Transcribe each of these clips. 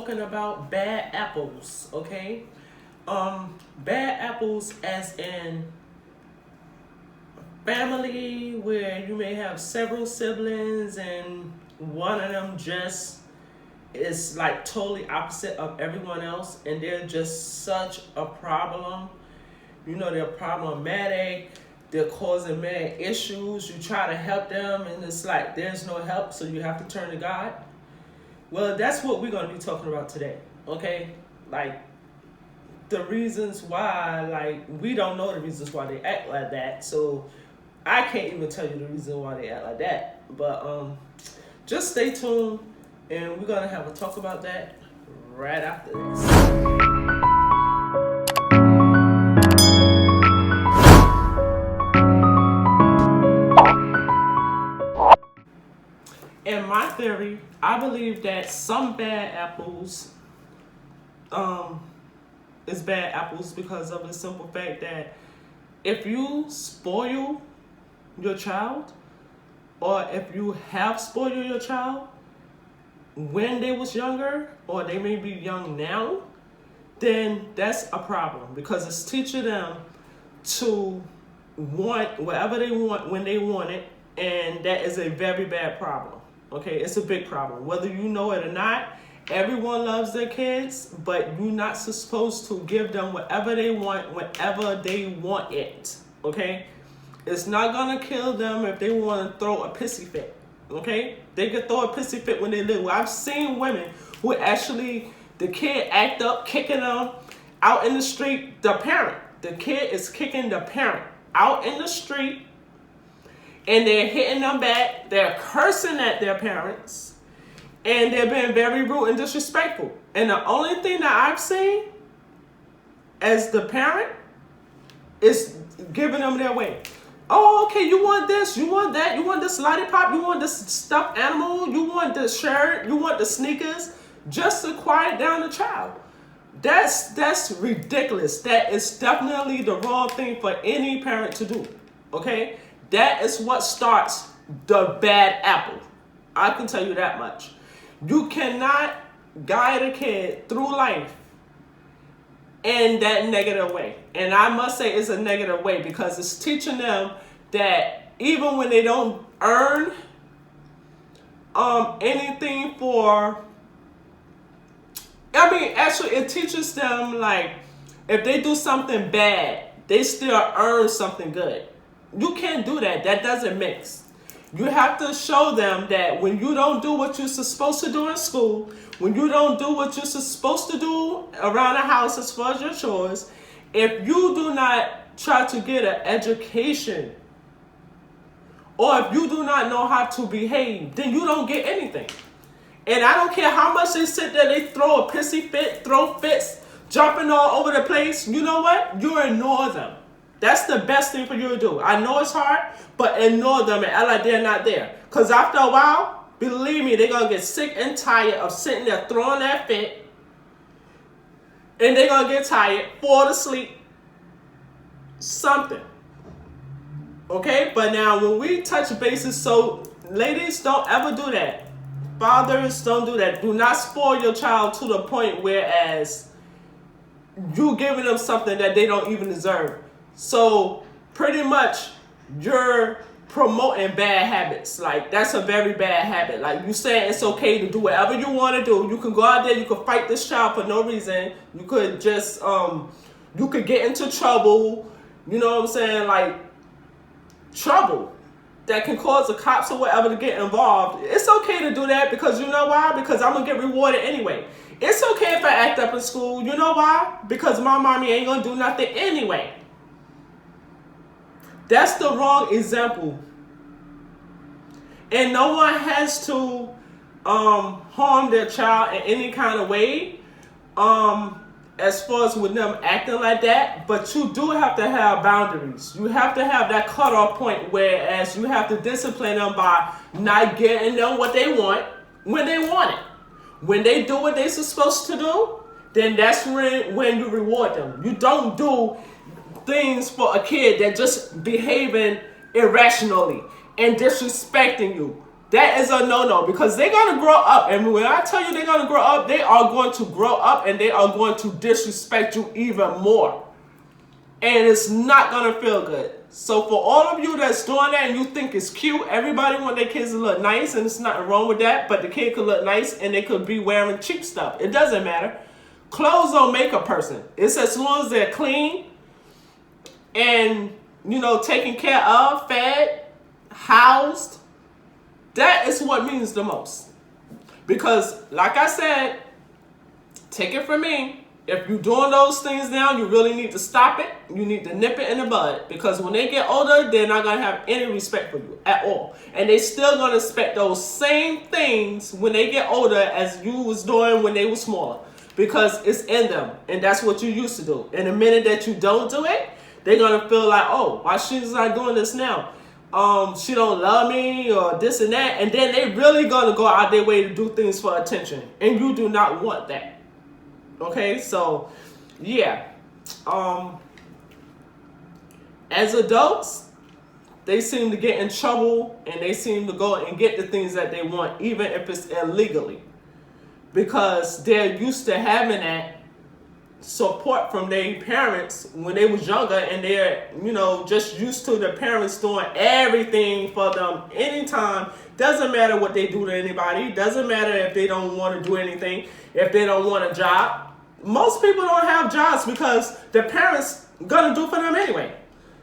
talking about bad apples, okay? Bad apples as in family where you may have several siblings and one of them just is like totally opposite of everyone else and they're just such a problem. You know, they're problematic, they're causing mad issues. You try to help them and it's like there's no help, so you have to turn to God. Well, that's what we're going to be talking about today, okay? Like, the reasons why, like, we don't know the reasons why they act like that, so I can't even tell you the reason why they act like that. But just stay tuned, and we're going to have a talk about that right after this. In my theory, I believe that some bad apples is bad apples because of the simple fact that if you spoil your child or if you have spoiled your child when they was younger or they may be young now, then that's a problem because it's teaching them to want whatever they want when they want it, and that is a very bad problem. Okay, it's a big problem. Whether you know it or not, everyone loves their kids, but you're not supposed to give them whatever they want whenever they want it. Okay? It's not gonna kill them if they want to throw a pissy fit. Okay? They can throw a pissy fit when they little. I've seen women who actually, the kid act up, kicking them out in the street. The kid is kicking the parent out in the street, and they're hitting them back, they're cursing at their parents, and they're being very rude and disrespectful. And the only thing that I've seen as the parent is giving them their way. Oh, okay, you want this, you want that, you want this lollipop, you want this stuffed animal, you want the shirt, you want the sneakers, just to quiet down the child. That's ridiculous. That is definitely the wrong thing for any parent to do, okay? That is what starts the bad apple. I can tell you that much. You cannot guide a kid through life in that negative way. And I must say it's a negative way because it's teaching them that even when they don't earn anything for... actually it teaches them like if they do something bad, they still earn something good. You can't do that. That doesn't mix. You have to show them that when you don't do what you're supposed to do in school, when you don't do what you're supposed to do around the house as far as your chores, if you do not try to get an education or if you do not know how to behave, then you don't get anything. And I don't care how much they sit there, they throw a pissy fit, throw fits, jumping all over the place. You know what? You ignore them. That's the best thing for you to do. I know it's hard, but ignore them and act like they're not there. Because after a while, believe me, they're going to get sick and tired of sitting there throwing that fit. And they're going to get tired, fall asleep, something. Okay? But now when we touch bases, so ladies, don't ever do that. Fathers, don't do that. Do not spoil your child to the point whereas you giving them something that they don't even deserve. So pretty much you're promoting bad habits. Like that's a very bad habit. Like you saying it's okay to do whatever you want to do. You can go out there, you can fight this child for no reason. You could just you could get into trouble, you know what I'm saying? Like trouble that can cause the cops or whatever to get involved. It's okay to do that because you know why? Because I'm gonna get rewarded anyway. It's okay if I act up in school. You know why? Because my mommy ain't gonna do nothing anyway. That's the wrong example. And no one has to harm their child in any kind of way as far as with them acting like that. But you do have to have boundaries. You have to have that cutoff point whereas you have to discipline them by not getting them what they want when they want it. When they do what they're supposed to do, then that's when you reward them. You don't do things for a kid that just behaving irrationally and disrespecting you That is a no-no because they're going to grow up. And when I tell you they're going to grow up, they are going to grow up and they are going to disrespect you even more. And it's not going to feel good. So for all of you that's doing that and you think it's cute, everybody want their kids to look nice, and there's nothing wrong with that, but the kid could look nice and they could be wearing cheap stuff. It doesn't matter. Clothes don't make a person. It's as long as they're clean and, you know, taken care of, fed, housed. That is what means the most. Because, like I said, take it from me, if you're doing those things now, you really need to stop it. You need to nip it in the bud. Because when they get older, they're not going to have any respect for you at all. And they still going to expect those same things when they get older as you was doing when they were smaller. Because it's in them. And that's what you used to do. And the minute that you don't do it, they're going to feel like, oh, why she's not doing this now? She don't love me or this and that. And then they really going to go out their way to do things for attention. And you do not want that. Okay, so yeah, as adults, they seem to get in trouble and they seem to go and get the things that they want, even if it's illegally, because they're used to having that support from their parents when they was younger, and they're, you know, just used to the parents doing everything for them anytime. Doesn't matter what they do to anybody. Doesn't matter if they don't want to do anything, if they don't want a job. Most people don't have jobs because the parents gonna do for them anyway.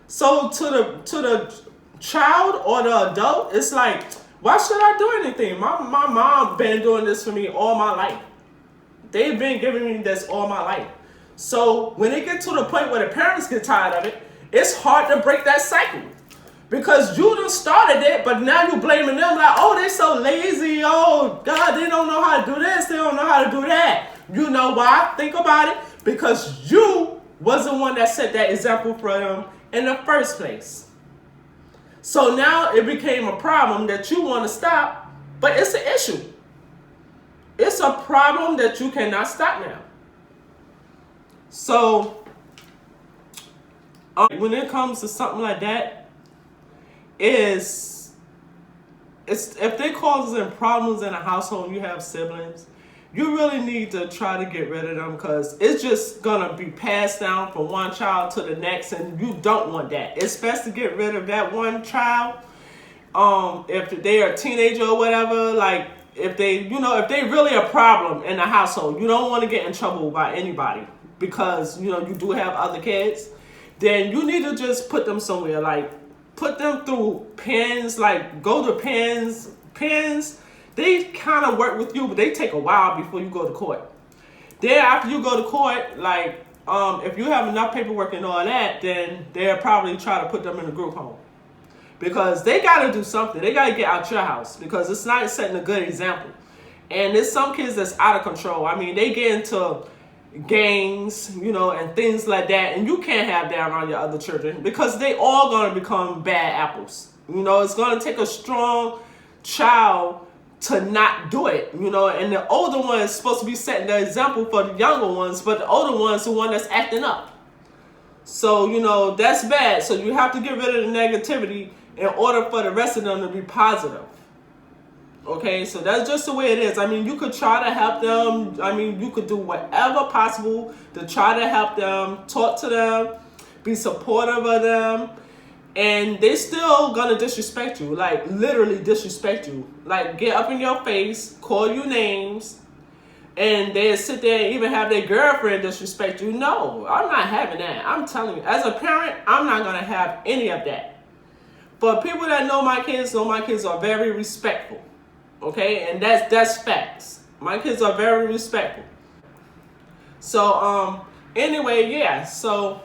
So to the child or the adult, it's like, why should I do anything? My mom been doing this for me all my life. They've been giving me this all my life. So when they get to the point where the parents get tired of it, it's hard to break that cycle. Because you done started it, but now you blaming them like, oh, they so lazy. Oh, God, they don't know how to do this. They don't know how to do that. You know why? Think about it. Because you was the one that set that example for them in the first place. So now it became a problem that you want to stop, but it's an issue. It's a problem that you cannot stop now. So when it comes to something like that, it's if they causing problems in a household, you have siblings, you really need to try to get rid of them, because it's just gonna be passed down from one child to the next, and you don't want that. It's best to get rid of that one child if they are a teenager or whatever. Like if they, you know, if they really a problem in the household, you don't want to get in trouble by anybody, because, you know, you do have other kids. Then you need to just put them somewhere, like put them through pens, like go to pens. They kind of work with you, but they take a while before you go to court. Then after you go to court, like if you have enough paperwork and all that, then they'll probably try to put them in a group home, because they got to do something. They got to get out your house, because it's not setting a good example. And there's some kids that's out of control. I mean, they get into gangs, you know, and things like that, and you can't have that around your other children, because they all going to become bad apples. You know, it's going to take a strong child to not do it, you know, and the older one is supposed to be setting the example for the younger ones, but the older one's the one that's acting up. So, you know, that's bad. So you have to get rid of the negativity in order for the rest of them to be positive. Okay, so that's just the way it is. I mean, you could try to help them. I mean, you could do whatever possible to try to help them, talk to them, be supportive of them. And they still gonna disrespect you, like literally disrespect you. Like get up in your face, call you names, and they sit there and even have their girlfriend disrespect you. No, I'm not having that. I'm telling you, as a parent, I'm not gonna have any of that. For people that know my kids are very respectful. Okay, and that's facts. My kids are very respectful. So anyway, yeah, so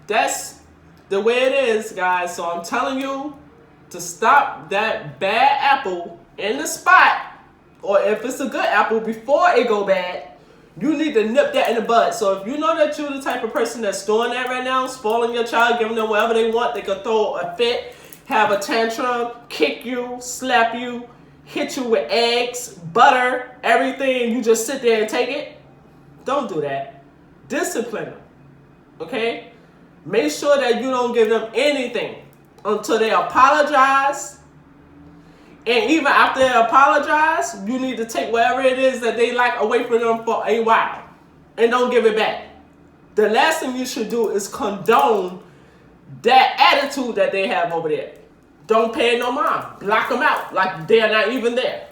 that's the way it is, guys. So I'm telling you to stop that bad apple in the spot, or if it's a good apple, before it go bad, you need to nip that in the bud. So if you know that you're the type of person that's doing that right now, spoiling your child, giving them whatever they want, they could throw a fit, have a tantrum, kick you, slap you, hit you with eggs, butter, everything, you just sit there and take it. Don't do that. Discipline them. Okay? Make sure that you don't give them anything until they apologize And even after they apologize, you need to take whatever it is that they like away from them for a while. And don't give it back. The last thing you should do is condone that attitude that they have over there. Don't pay it no mind. Block them out like they're not even there.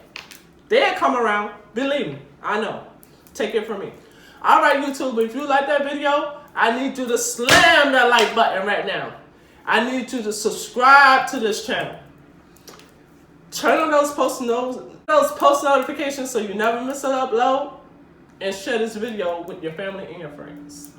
They'll come around. Believe me. I know. Take it from me. All right, YouTube. If you like that video, I need you to slam that like button right now. I need you to subscribe to this channel. Turn on those post notifications so you never miss an upload. And share this video with your family and your friends.